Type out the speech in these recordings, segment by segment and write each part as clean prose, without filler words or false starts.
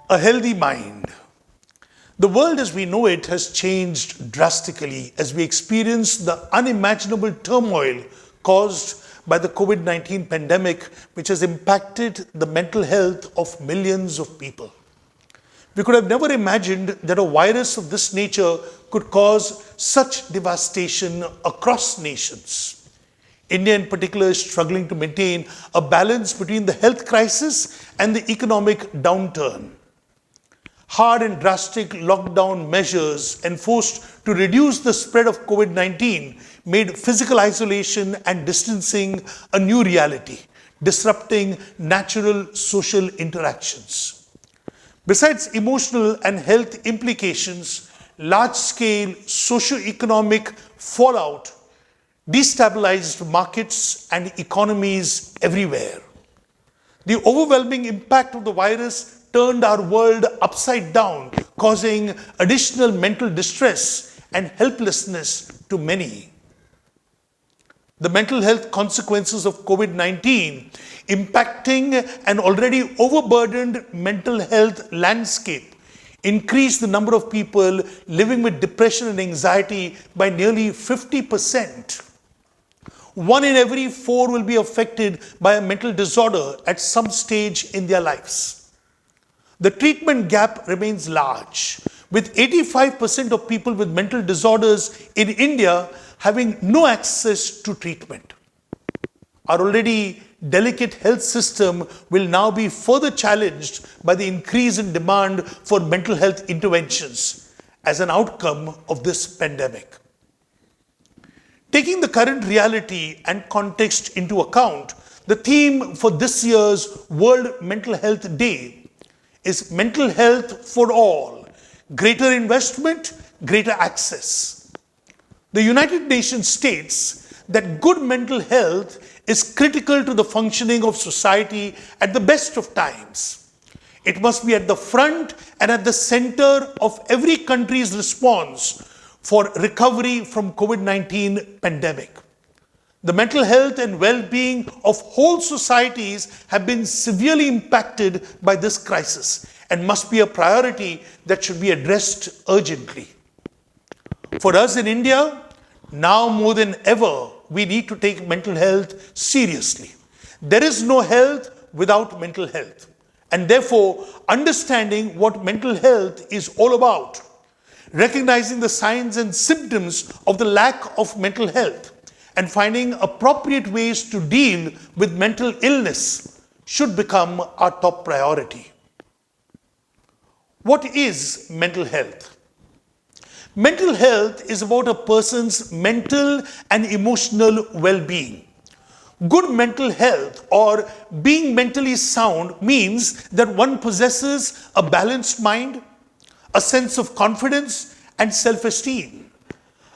A healthy mind. The world as we know it has changed drastically as we experience the unimaginable turmoil caused by the COVID-19 pandemic, which has impacted the mental health of millions of people. We could have never imagined that a virus of this nature could cause such devastation across nations. India in particular is struggling to maintain a balance between the health crisis and the economic downturn. Hard and drastic lockdown measures enforced to reduce the spread of COVID-19 made physical isolation and distancing a new reality, disrupting natural social interactions. Besides emotional and health implications, large-scale socio-economic fallout destabilized markets and economies everywhere. The overwhelming impact of the virus turned our world upside down, causing additional mental distress and helplessness to many. The mental health consequences of COVID-19 impacting an already overburdened mental health landscape increased the number of people living with depression and anxiety by nearly 50%. 1 in every 4 will be affected by a mental disorder at some stage in their lives. The treatment gap remains large, with 85% of people with mental disorders in India having no access to treatment. Our already delicate health system will now be further challenged by the increase in demand for mental health interventions as an outcome of this pandemic. Taking the current reality and context into account, the theme for this year's World Mental Health Day is mental health for all, greater investment, greater access. The United Nations states that good mental health is critical to the functioning of society at the best of times. It must be at the front and at the center of every country's response for recovery from COVID-19 pandemic. The mental health and well-being of whole societies have been severely impacted by this crisis and must be a priority that should be addressed urgently. For us in India, now more than ever, we need to take mental health seriously. There is no health without mental health. And therefore, understanding what mental health is all about, recognizing the signs and symptoms of the lack of mental health, and finding appropriate ways to deal with mental illness should become our top priority. What is mental health? Mental health is about a person's mental and emotional well-being. Good mental health or being mentally sound means that one possesses a balanced mind, a sense of confidence and self-esteem.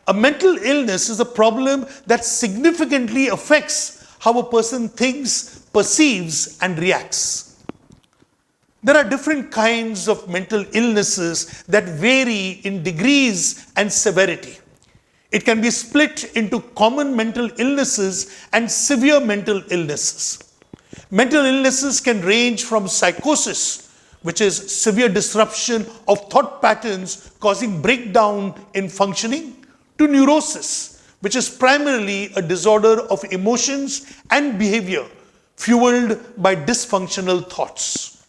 A mental illness is a problem that significantly affects how a person thinks, perceives, and reacts. There are different kinds of mental illnesses that vary in degrees and severity. It can be split into common mental illnesses and severe mental illnesses. Mental illnesses can range from psychosis, which is severe disruption of thought patterns causing breakdown in functioning, to neurosis, which is primarily a disorder of emotions and behavior fueled by dysfunctional thoughts.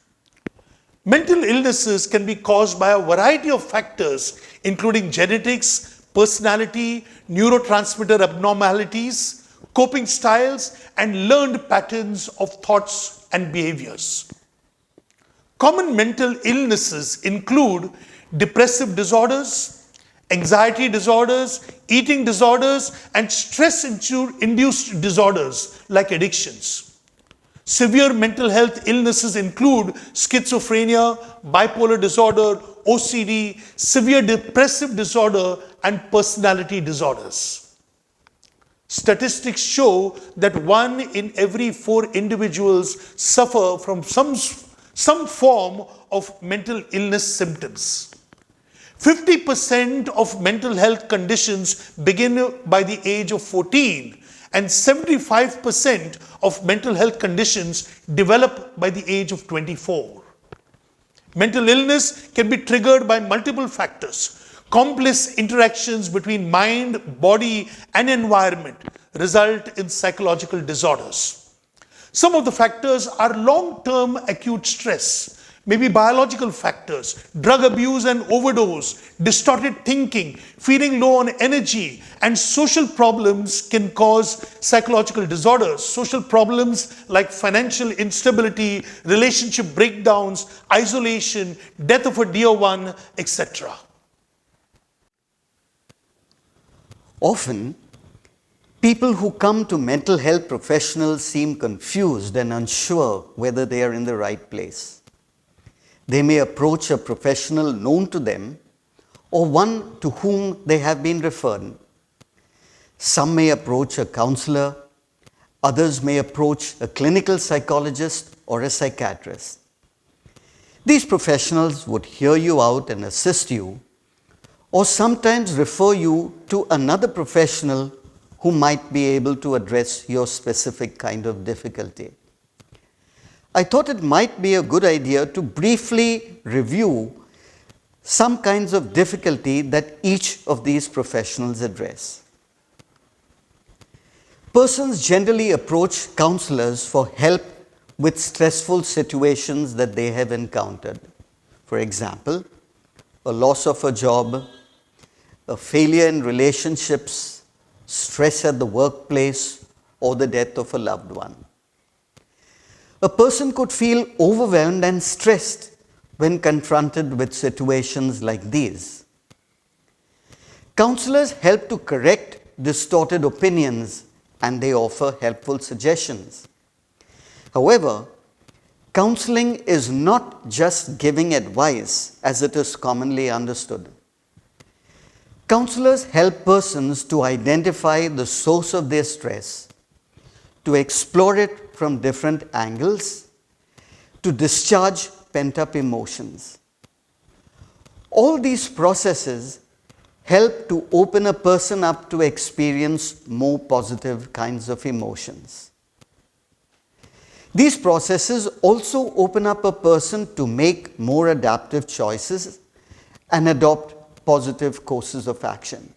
Mental illnesses can be caused by a variety of factors, including genetics, personality, neurotransmitter abnormalities, coping styles, and learned patterns of thoughts and behaviors. Common mental illnesses include depressive disorders, anxiety disorders, eating disorders, and stress-induced disorders like addictions. Severe mental health illnesses include schizophrenia, bipolar disorder, OCD, severe depressive disorder, and personality disorders. Statistics show that 1 in every 4 individuals suffer from some form of mental illness symptoms. 50% of mental health conditions begin by the age of 14, and 75% of mental health conditions develop by the age of 24. Mental illness can be triggered by multiple factors. Complex interactions between mind, body, and environment result in psychological disorders. Some of the factors are long-term acute stress, maybe biological factors, drug abuse and overdose, distorted thinking, feeling low on energy, and social problems can cause psychological disorders. Social problems like financial instability, relationship breakdowns, isolation, death of a dear one, etc. Often, people who come to mental health professionals seem confused and unsure whether they are in the right place. They may approach a professional known to them or one to whom they have been referred. Some may approach a counselor, others may approach a clinical psychologist or a psychiatrist. These professionals would hear you out and assist you, or sometimes refer you to another professional who might be able to address your specific kind of difficulty. I thought it might be a good idea to briefly review some kinds of difficulty that each of these professionals address. Persons generally approach counselors for help with stressful situations that they have encountered. For example, a loss of a job, a failure in relationships, stress at the workplace, or the death of a loved one. A person could feel overwhelmed and stressed when confronted with situations like these. Counselors help to correct distorted opinions and they offer helpful suggestions. However, counseling is not just giving advice as it is commonly understood. Counselors help persons to identify the source of their stress, to explore it from different angles, to discharge pent-up emotions. All these processes help to open a person up to experience more positive kinds of emotions. These processes also open up a person to make more adaptive choices and adopt positive courses of action.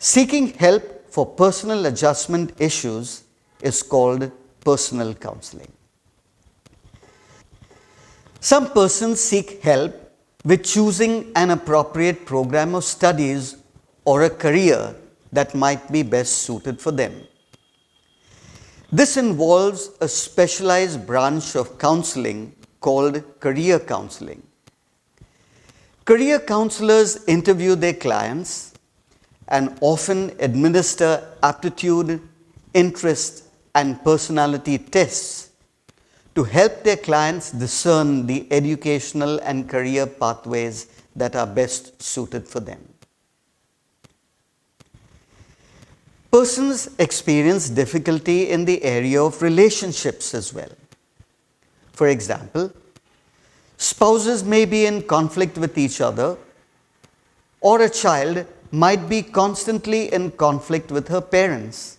Seeking help for personal adjustment issues is called personal counseling. Some persons seek help with choosing an appropriate program of studies or a career that might be best suited for them. This involves a specialized branch of counseling called career counseling. Career counselors interview their clients and often administer aptitude, interest, and personality tests to help their clients discern the educational and career pathways that are best suited for them. Persons experience difficulty in the area of relationships as well. For example, spouses may be in conflict with each other, or a child might be constantly in conflict with her parents.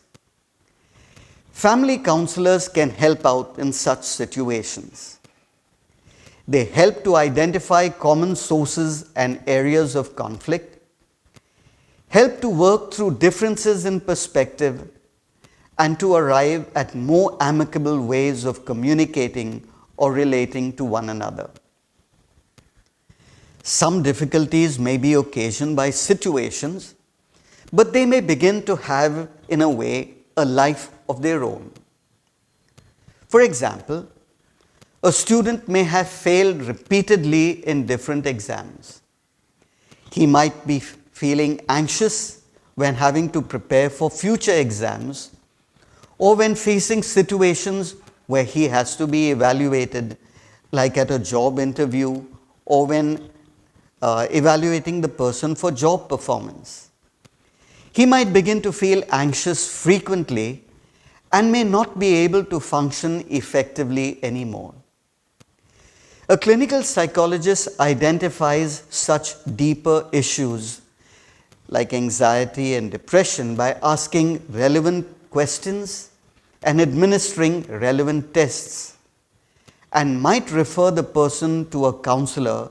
Family counselors can help out in such situations. They help to identify common sources and areas of conflict, help to work through differences in perspective, and to arrive at more amicable ways of communicating or relating to one another. Some difficulties may be occasioned by situations, but they may begin to have, in a way, a life of their own. For example, a student may have failed repeatedly in different exams. He might be feeling anxious when having to prepare for future exams, or when facing situations where he has to be evaluated, like at a job interview, or when evaluating the person for job performance. He might begin to feel anxious frequently and may not be able to function effectively anymore. A clinical psychologist identifies such deeper issues like anxiety and depression by asking relevant questions and administering relevant tests, and might refer the person to a counselor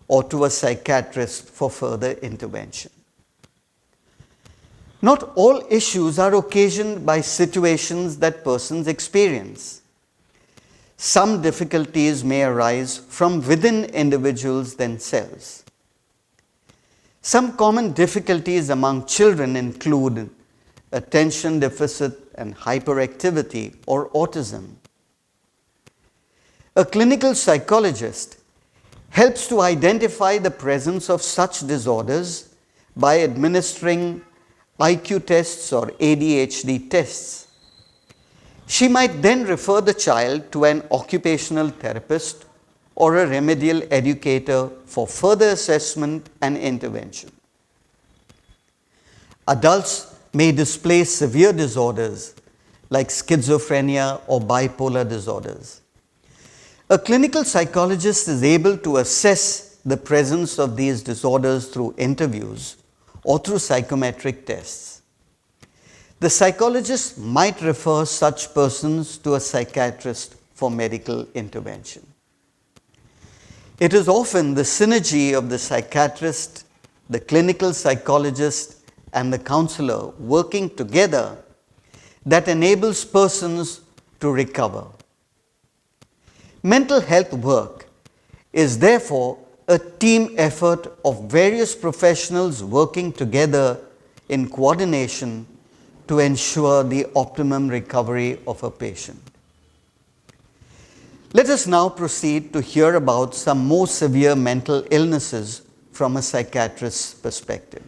or to a psychiatrist for further intervention. Not all issues are occasioned by situations that persons experience. Some difficulties may arise from within individuals themselves. Some common difficulties among children include attention deficit and hyperactivity or autism. A clinical psychologist helps to identify the presence of such disorders by administering IQ tests or ADHD tests. She might then refer the child to an occupational therapist or a remedial educator for further assessment and intervention. Adults may display severe disorders like schizophrenia or bipolar disorders. A clinical psychologist is able to assess the presence of these disorders through interviews or through psychometric tests. The psychologist might refer such persons to a psychiatrist for medical intervention. It is often the synergy of the psychiatrist, the clinical psychologist, and the counselor working together that enables persons to recover. Mental health work is therefore a team effort of various professionals working together in coordination to ensure the optimum recovery of a patient. Let us now proceed to hear about some more severe mental illnesses from a psychiatrist's perspective.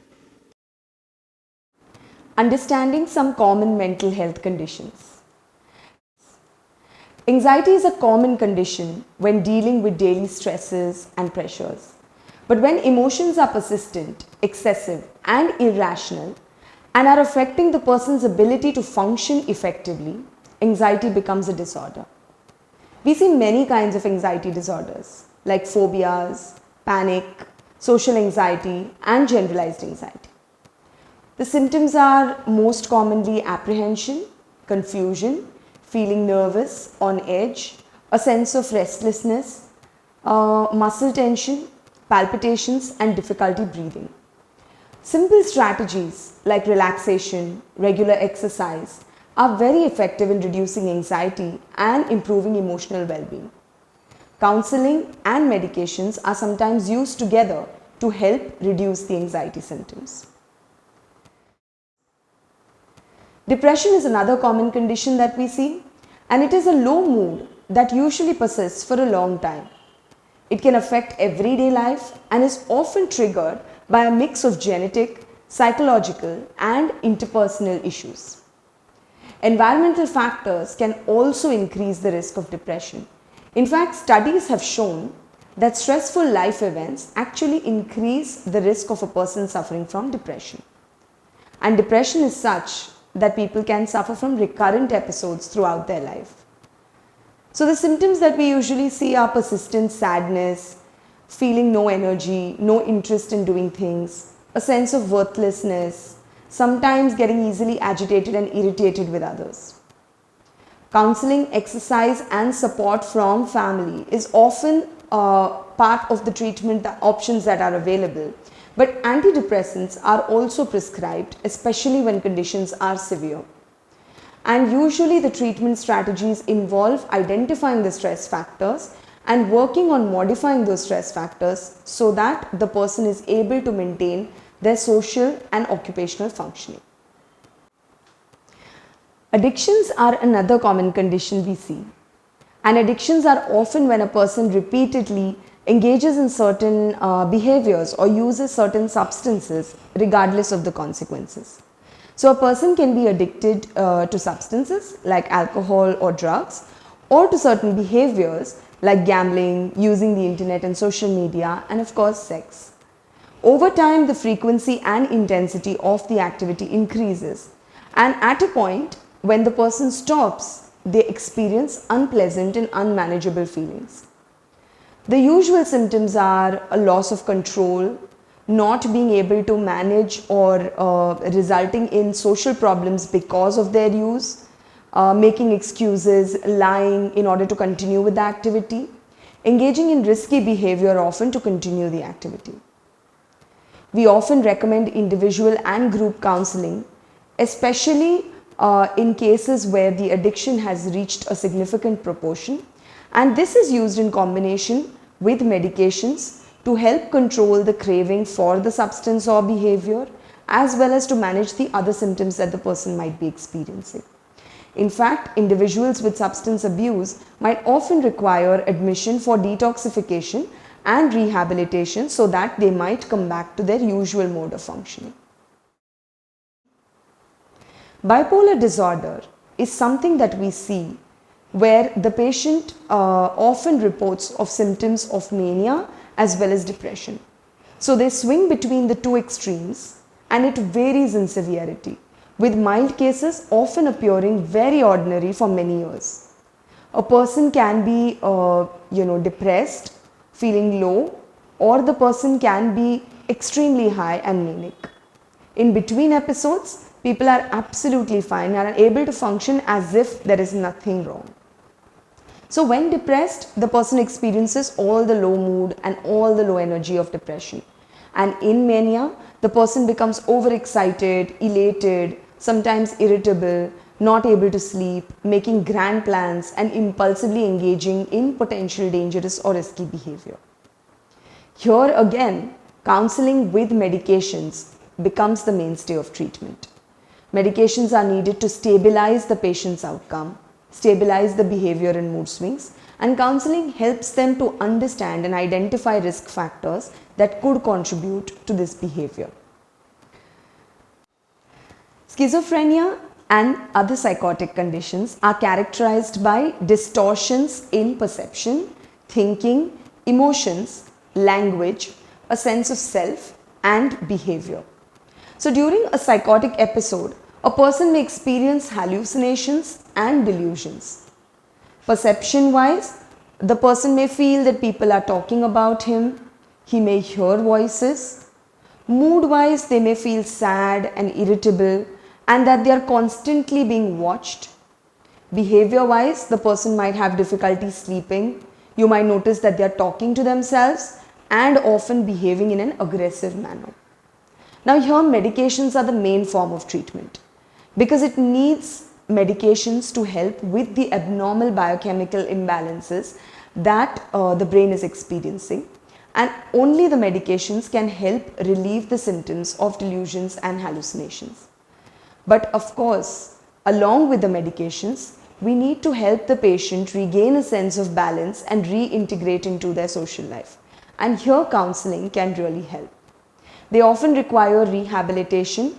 Understanding some common mental health conditions. Anxiety is a common condition when dealing with daily stresses and pressures. But when emotions are persistent, excessive, and irrational, and are affecting the person's ability to function effectively, anxiety becomes a disorder. We see many kinds of anxiety disorders like phobias, panic, social anxiety, and generalized anxiety. The symptoms are most commonly apprehension, confusion, feeling nervous, on edge, a sense of restlessness, muscle tension, palpitations, and difficulty breathing. Simple strategies like relaxation, regular exercise are very effective in reducing anxiety and improving emotional well-being. Counseling and medications are sometimes used together to help reduce the anxiety symptoms. Depression is another common condition that we see, and it is a low mood that usually persists for a long time. It can affect everyday life and is often triggered by a mix of genetic, psychological, and interpersonal issues. Environmental factors can also increase the risk of depression. In fact, studies have shown that stressful life events actually increase the risk of a person suffering from depression. And depression is such that people can suffer from recurrent episodes throughout their life. So the symptoms that we usually see are persistent sadness, feeling no energy, no interest in doing things, a sense of worthlessness, sometimes getting easily agitated and irritated with others. Counseling, exercise, and support from family is often part of the treatment options that are available. But antidepressants are also prescribed, especially when conditions are severe. And usually the treatment strategies involve identifying the stress factors and working on modifying those stress factors so that the person is able to maintain their social and occupational functioning. Addictions are another common condition we see. And addictions are often when a person repeatedly engages in certain behaviors or uses certain substances regardless of the consequences. So a person can be addicted to substances like alcohol or drugs, or to certain behaviors like gambling, using the internet and social media, and of course sex. Over time, the frequency and intensity of the activity increases, and at a point when the person stops, they experience unpleasant and unmanageable feelings. The usual symptoms are a loss of control, not being able to manage or resulting in social problems because of their use, making excuses, lying in order to continue with the activity, engaging in risky behavior often to continue the activity. We often recommend individual and group counseling, especially in cases where the addiction has reached a significant proportion, and this is used in combination with medications to help control the craving for the substance or behavior, as well as to manage the other symptoms that the person might be experiencing. In fact, individuals with substance abuse might often require admission for detoxification and rehabilitation so that they might come back to their usual mode of functioning. Bipolar disorder is something that we see where the patient often reports of symptoms of mania as well as depression. So they swing between the two extremes and it varies in severity, with mild cases often appearing very ordinary for many years. A person can be depressed, feeling low, or the person can be extremely high and manic. In between episodes, people are absolutely fine and are able to function as if there is nothing wrong. So when depressed, the person experiences all the low mood and all the low energy of depression. And in mania, the person becomes overexcited, elated, sometimes irritable, not able to sleep, making grand plans and impulsively engaging in potential dangerous or risky behavior. Here again, counseling with medications becomes the mainstay of treatment. Medications are needed to stabilize the patient's outcome, stabilize the behavior and mood swings, and counseling helps them to understand and identify risk factors that could contribute to this behavior. Schizophrenia and other psychotic conditions are characterized by distortions in perception, thinking, emotions, language, a sense of self, and behavior. So during a psychotic episode, a person may experience hallucinations and delusions. Perception-wise, the person may feel that people are talking about him, he may hear voices. Mood-wise, they may feel sad and irritable and that they are constantly being watched. Behavior-wise, the person might have difficulty sleeping. You might notice that they are talking to themselves and often behaving in an aggressive manner. Now here medications are the main form of treatment because it needs medications to help with the abnormal biochemical imbalances that the brain is experiencing, and only the medications can help relieve the symptoms of delusions and hallucinations. But of course, along with the medications, we need to help the patient regain a sense of balance and reintegrate into their social life. And here counseling can really help. They often require rehabilitation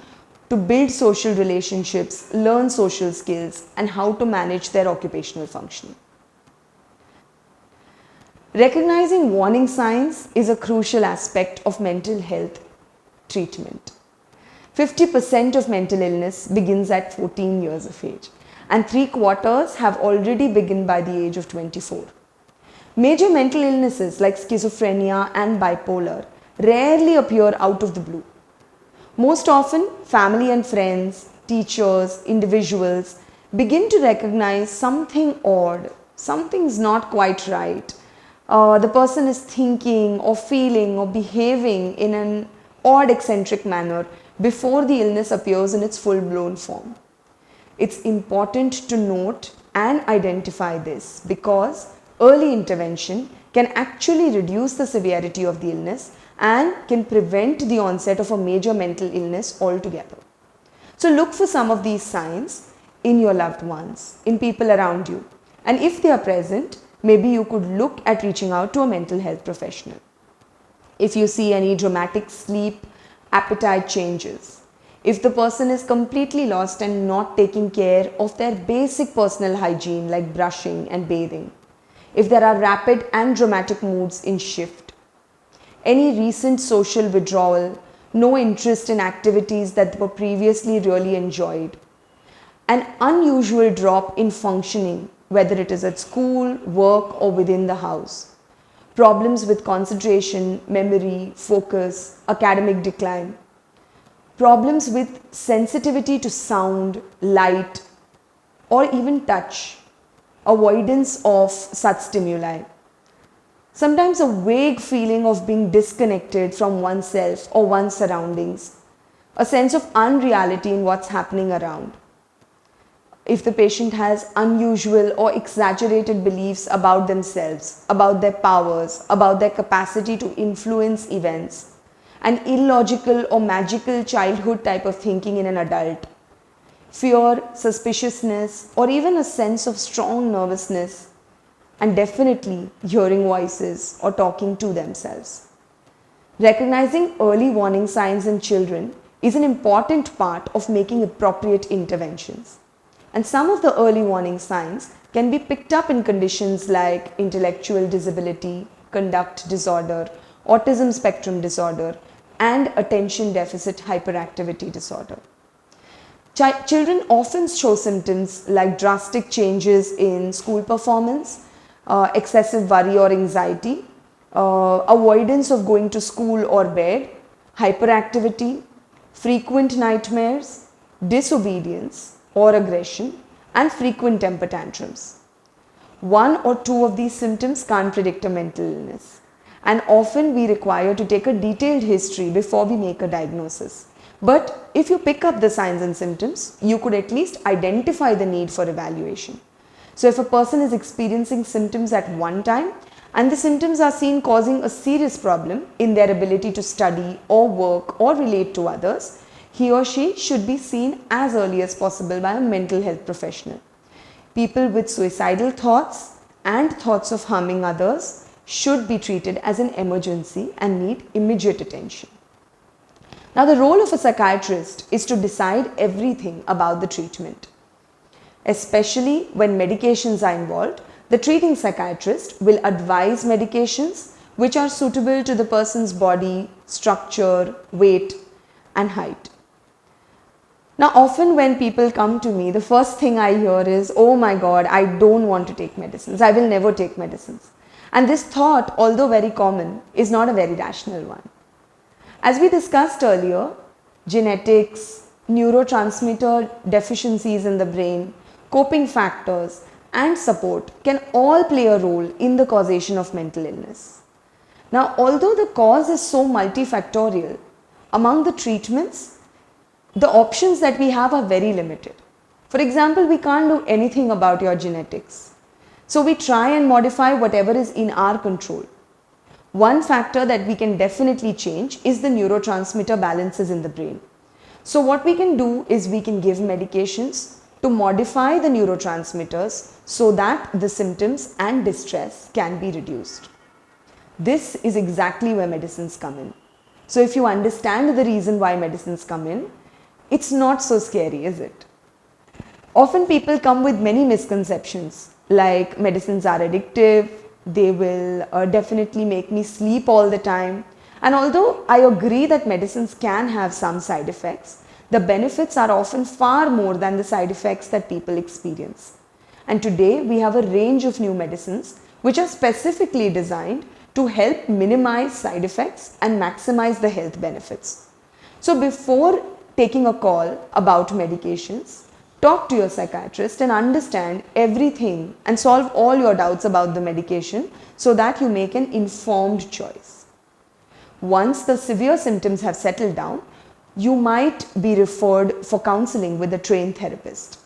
to build social relationships, learn social skills, and how to manage their occupational functioning. Recognizing warning signs is a crucial aspect of mental health treatment. 50% of mental illness begins at 14 years of age, and 3/4 have already begun by the age of 24. Major mental illnesses like schizophrenia and bipolar rarely appear out of the blue. Most often, family and friends, teachers, individuals begin to recognize something odd, something's not quite right. The person is thinking or feeling or behaving in an odd, eccentric manner before the illness appears in its full-blown form. It's important to note and identify this because early intervention can actually reduce the severity of the illness and can prevent the onset of a major mental illness altogether. So look for some of these signs in your loved ones, in people around you, and if they are present, maybe you could look at reaching out to a mental health professional. If you see any dramatic sleep, appetite changes, if the person is completely lost and not taking care of their basic personal hygiene like brushing and bathing, if there are rapid and dramatic moods in shift, any recent social withdrawal, no interest in activities that were previously really enjoyed, an unusual drop in functioning, whether it is at school, work, or within the house, problems with concentration, memory, focus, academic decline, problems with sensitivity to sound, light, or even touch, avoidance of such stimuli. Sometimes a vague feeling of being disconnected from oneself or one's surroundings, a sense of unreality in what's happening around. If the patient has unusual or exaggerated beliefs about themselves, about their powers, about their capacity to influence events, an illogical or magical childhood type of thinking in an adult, fear, suspiciousness, or even a sense of strong nervousness, and definitely hearing voices or talking to themselves. Recognizing early warning signs in children is an important part of making appropriate interventions. And some of the early warning signs can be picked up in conditions like intellectual disability, conduct disorder, autism spectrum disorder, and attention deficit hyperactivity disorder. Children often show symptoms like drastic changes in school performance, excessive worry or anxiety, avoidance of going to school or bed, hyperactivity, frequent nightmares, disobedience or aggression, and frequent temper tantrums. One or two of these symptoms can't predict a mental illness, and often we require to take a detailed history before we make a diagnosis. But if you pick up the signs and symptoms, you could at least identify the need for evaluation. So if a person is experiencing symptoms at one time and the symptoms are seen causing a serious problem in their ability to study or work or relate to others, he or she should be seen as early as possible by a mental health professional. People with suicidal thoughts and thoughts of harming others should be treated as an emergency and need immediate attention. Now, the role of a psychiatrist is to decide everything about the treatment. Especially when medications are involved, the treating psychiatrist will advise medications which are suitable to the person's body, structure, weight, and height. Now, often when people come to me, the first thing I hear is, "Oh my God, I don't want to take medicines. I will never take medicines." And this thought, although very common, is not a very rational one. As we discussed earlier, genetics, neurotransmitter deficiencies in the brain, coping factors, and support can all play a role in the causation of mental illness. Now, although the cause is so multifactorial, among the treatments, the options that we have are very limited. For example, we can't do anything about your genetics. So we try and modify whatever is in our control. One factor that we can definitely change is the neurotransmitter balances in the brain. So what we can do is we can give medications to modify the neurotransmitters so that the symptoms and distress can be reduced. This is exactly where medicines come in. So if you understand the reason why medicines come in, it's not so scary, is it? Often people come with many misconceptions like medicines are addictive, they will definitely make me sleep all the time. And although I agree that medicines can have some side effects, the benefits are often far more than the side effects that people experience. And today we have a range of new medicines which are specifically designed to help minimize side effects and maximize the health benefits. So before taking a call about medications, talk to your psychiatrist and understand everything and solve all your doubts about the medication so that you make an informed choice. Once the severe symptoms have settled down, you might be referred for counseling with a trained therapist.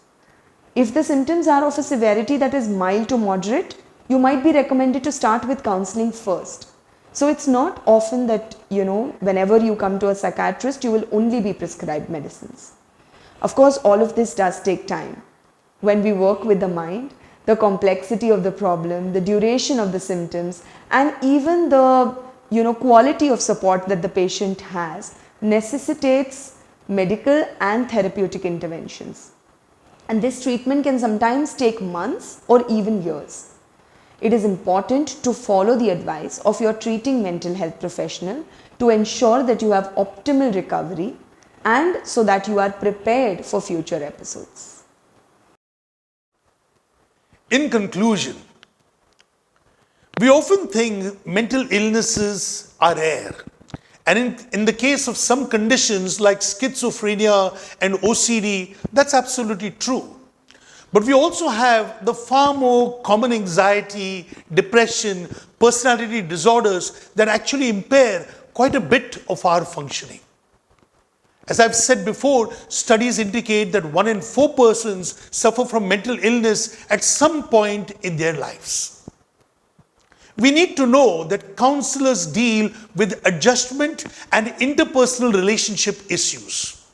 If the symptoms are of a severity that is mild to moderate, you might be recommended to start with counseling first. So it's not often that, whenever you come to a psychiatrist, you will only be prescribed medicines. Of course, all of this does take time. When we work with the mind, the complexity of the problem, the duration of the symptoms, and even the quality of support that the patient has necessitates medical and therapeutic interventions. And this treatment can sometimes take months or even years. It is important to follow the advice of your treating mental health professional to ensure that you have optimal recovery and so that you are prepared for future episodes. In conclusion, we often think mental illnesses are rare. And in the case of some conditions like schizophrenia and OCD, that's absolutely true. But we also have the far more common anxiety, depression, personality disorders that actually impair quite a bit of our functioning. As I've said before, studies indicate that 1 in 4 persons suffer from mental illness at some point in their lives. We need to know that counselors deal with adjustment and interpersonal relationship issues.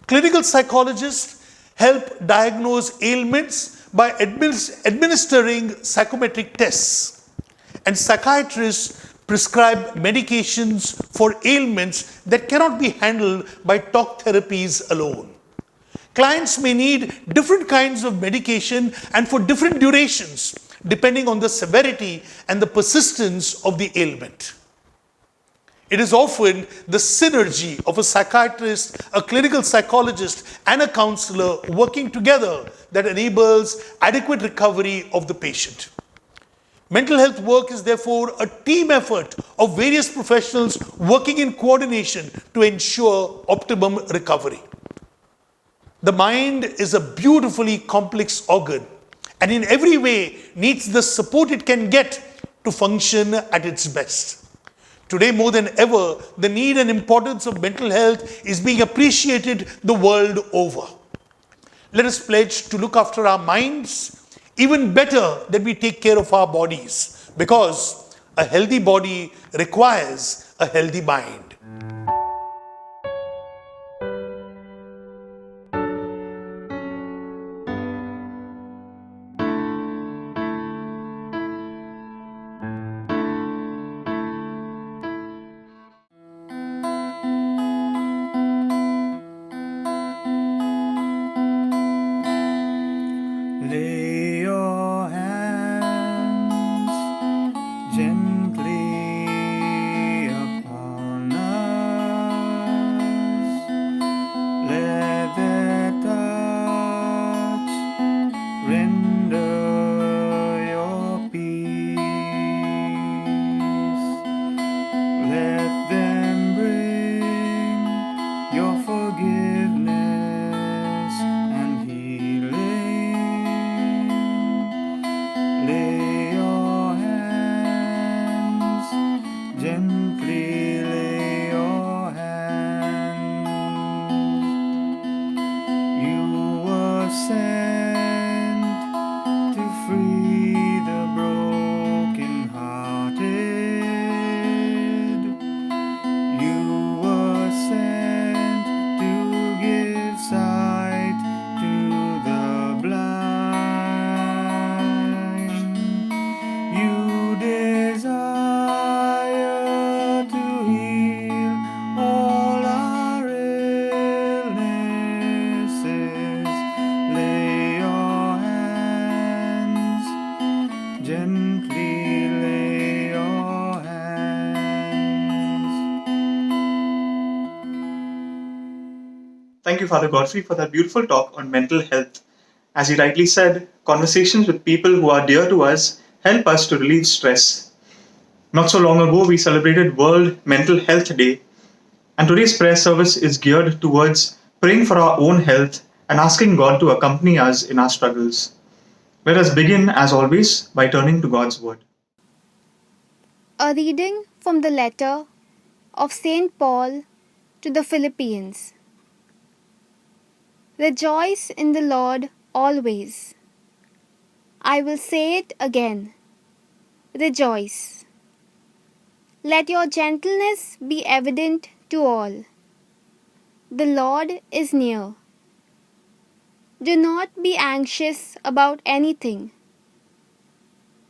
Clinical psychologists help diagnose ailments by administering psychometric tests, and psychiatrists prescribe medications for ailments that cannot be handled by talk therapies alone. Clients may need different kinds of medication and for different durations, depending on the severity and the persistence of the ailment. It is often the synergy of a psychiatrist, a clinical psychologist, and a counselor working together that enables adequate recovery of the patient. Mental health work is therefore a team effort of various professionals working in coordination to ensure optimum recovery. The mind is a beautifully complex organ and in every way needs the support it can get to function at its best. Today, more than ever, the need and importance of mental health is being appreciated the world over. Let us pledge to look after our minds even better than we take care of our bodies, because a healthy body requires a healthy mind. Lay your hands gently upon us. Let their touch render your peace. Let them bring your forgiveness and healing. Lay your hands, gently lay your hands. You were sent to free the broken-hearted. You were sent to give sight to the blind. You desire to heal all our illnesses. Lay your hands, gently lay your hands. Thank you, Father Godfrey, for that beautiful talk on mental health. As he rightly said, conversations with people who are dear to us help us to relieve stress. Not so long ago, we celebrated World Mental Health Day, and today's prayer service is geared towards praying for our own health and asking God to accompany us in our struggles. Let us begin, as always, by turning to God's Word. A reading from the letter of St. Paul to the Philippians. Rejoice in the Lord always. I will say it again. Rejoice. Let your gentleness be evident to all. The Lord is near. Do not be anxious about anything,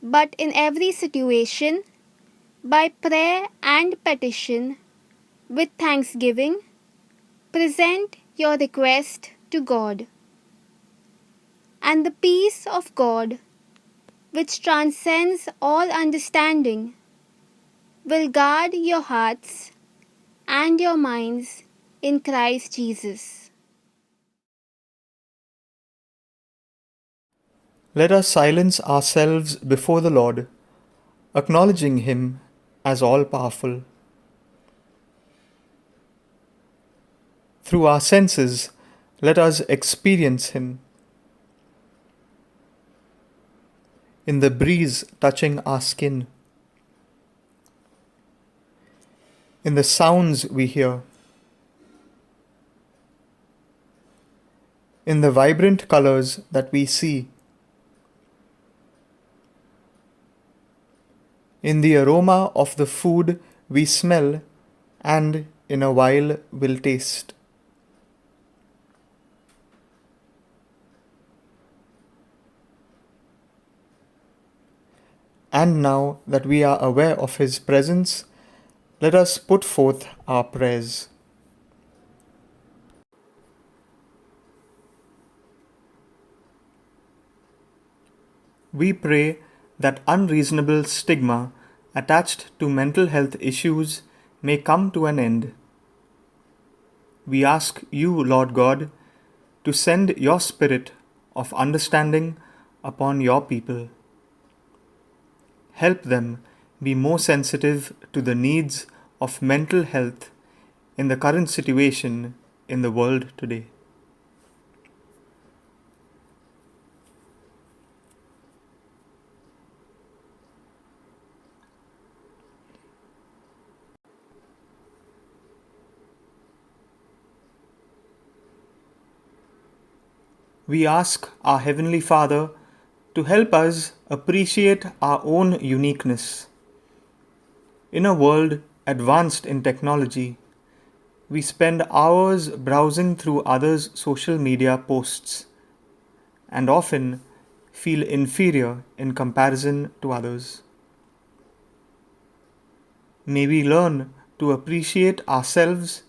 but in every situation, by prayer and petition, with thanksgiving, present your request to God. And the peace of God, which transcends all understanding, will guard your hearts and your minds in Christ Jesus. Let us silence ourselves before the Lord, acknowledging Him as all-powerful. Through our senses, let us experience Him. in the breeze touching our skin, in the sounds we hear, in the vibrant colors that we see, in the aroma of the food we smell and in a while will taste. And now that we are aware of His presence, let us put forth our prayers. We pray that unreasonable stigma attached to mental health issues may come to an end. We ask you, Lord God, to send your spirit of understanding upon your people. Help them be more sensitive to the needs of mental health in the current situation in the world today. We ask our Heavenly Father to help us appreciate our own uniqueness. In a world advanced in technology, we spend hours browsing through others' social media posts and often feel inferior in comparison to others. May we learn to appreciate ourselves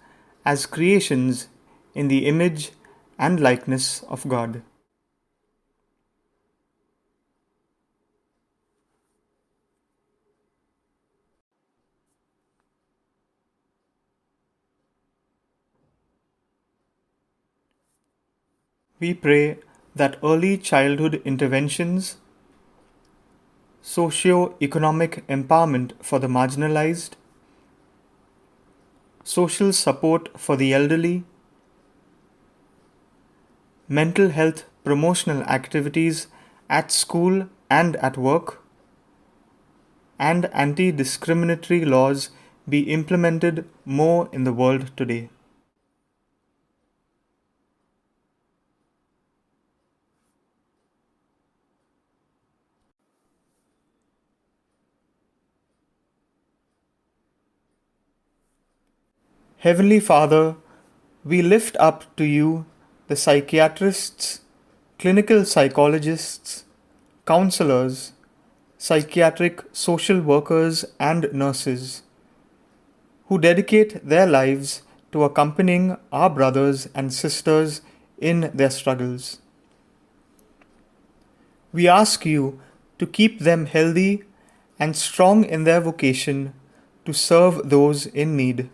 as creations in the image and likeness of God. We pray that early childhood interventions, socio-economic empowerment for the marginalized, social support for the elderly, mental health promotional activities at school and at work, and anti-discriminatory laws be implemented more in the world today. Heavenly Father, we lift up to you the psychiatrists, clinical psychologists, counselors, psychiatric social workers, and nurses who dedicate their lives to accompanying our brothers and sisters in their struggles. We ask you to keep them healthy and strong in their vocation to serve those in need.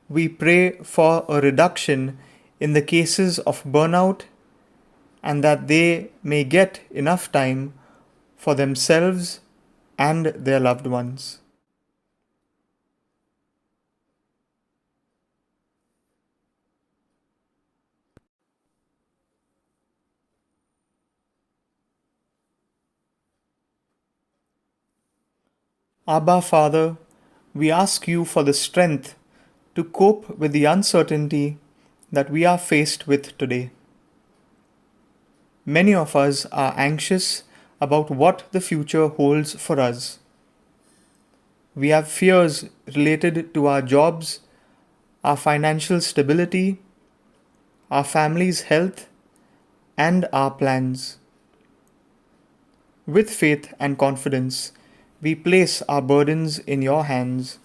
We pray for a reduction in the cases of burnout and that they may get enough time for themselves and their loved ones. Abba, Father, we ask you for the strength to cope with the uncertainty that we are faced with today. Many of us are anxious about what the future holds for us. We have fears related to our jobs, our financial stability, our family's health, and our plans. With faith and confidence, we place our burdens in your hands.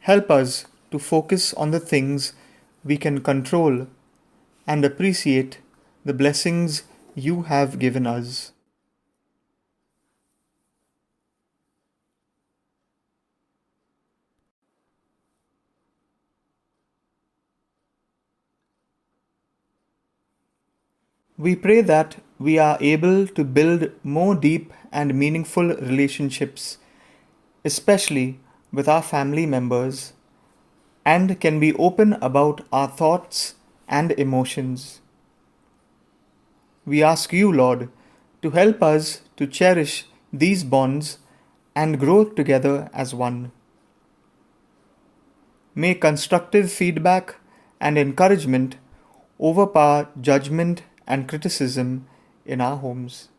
Help us to focus on the things we can control and appreciate the blessings you have given us. We pray that we are able to build more deep and meaningful relationships, especially with our family members, and can be open about our thoughts and emotions. we ask you, Lord, to help us to cherish these bonds and grow together as one. May constructive feedback and encouragement overpower judgment and criticism in our homes.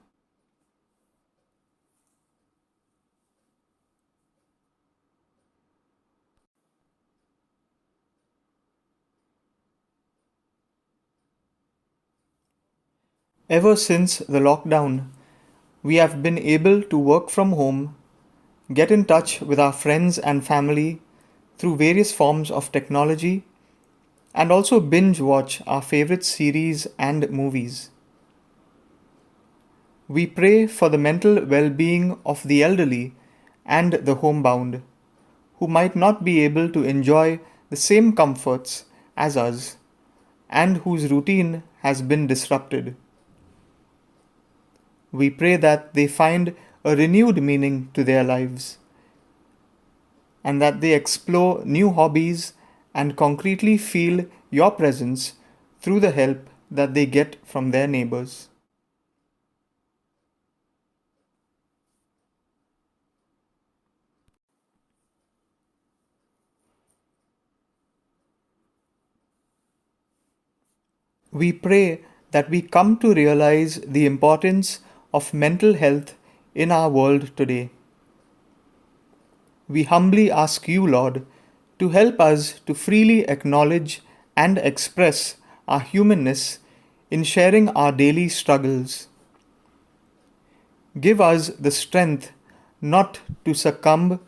Ever since the lockdown, we have been able to work from home, get in touch with our friends and family through various forms of technology, and also binge watch our favorite series and movies. We pray for the mental well being of the elderly and the homebound, who might not be able to enjoy the same comforts as us, and whose routine has been disrupted. We pray that they find a renewed meaning to their lives and that they explore new hobbies and concretely feel your presence through the help that they get from their neighbors. We pray that we come to realize the importance of mental health in our world today. We humbly ask you, Lord, to help us to freely acknowledge and express our humanness in sharing our daily struggles. Give us the strength not to succumb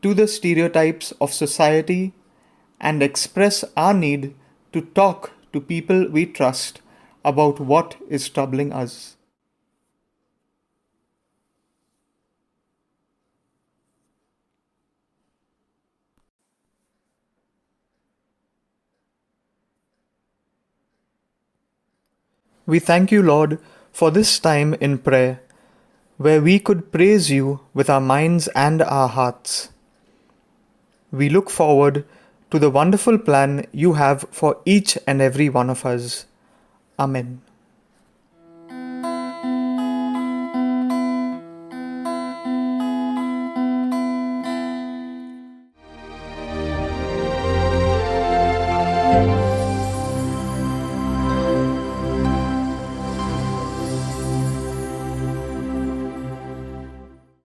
to the stereotypes of society and express our need to talk to people we trust about what is troubling us. We thank you, Lord, for this time in prayer, where we could praise you with our minds and our hearts. We look forward to the wonderful plan you have for each and every one of us. Amen.